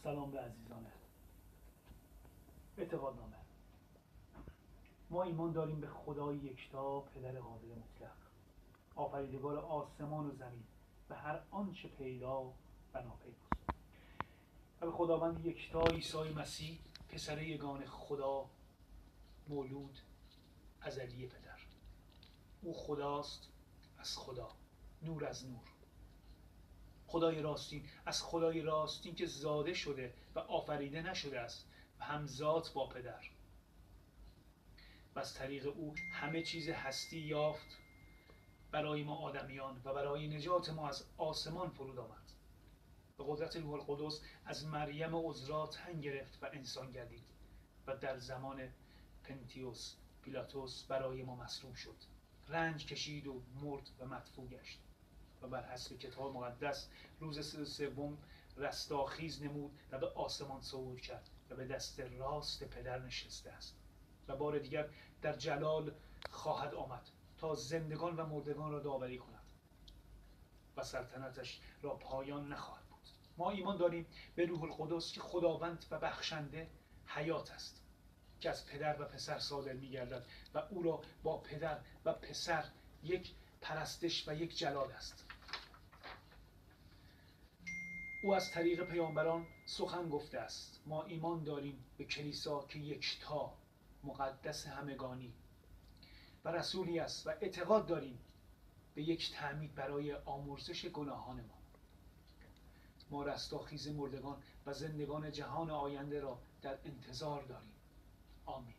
سلام به عزیزان اعتقادنامه. ما ایمان داریم به خدای یکتا، پدر قادر مطلق، آفریدگار آسمان و زمین و هر آنچه پیدا و ناپیداست، و به خداوند یکتا عیسی مسیح پسر یگانه خدا، مولود ازلی پدر. او خداست از خدا، نور از نور، خدای راستین از خدای راستین که زاده شده و آفریده نشده است و همزاد با پدر، و از طریق او همه چیز هستی یافت برای ما آدمیان و برای نجات ما از آسمان فرود آمد. به قدرت روح القدس از مریم عذرا تن گرفت و انسان گردید و در زمان پنتیوس پیلاتوس برای ما مصلوب شد، رنج کشید و مرد و مدفوع گشت و بر حسب کتاب مقدس روز سوم رستاخیز نمود و به آسمان صعود کرد و به دست راست پدر نشسته است و بار دیگر در جلال خواهد آمد تا زندگان و مردگان را داوری کند و سلطنتش را پایان نخواهد بود. ما ایمان داریم به روح القدس که خداوند و بخشنده حیات است، که از پدر و پسر صادر می‌گردد و او را با پدر و پسر یک پرستش و یک جلال است. او از طریق پیامبران سخن گفته است. ما ایمان داریم به کلیسا که یکتا، مقدس، همگانی و رسولی است و اعتقاد داریم به یک تعمید برای آمرزش گناهان ما. ما رستاخیز مردگان و زندگان جهان آینده را در انتظار داریم. آمین.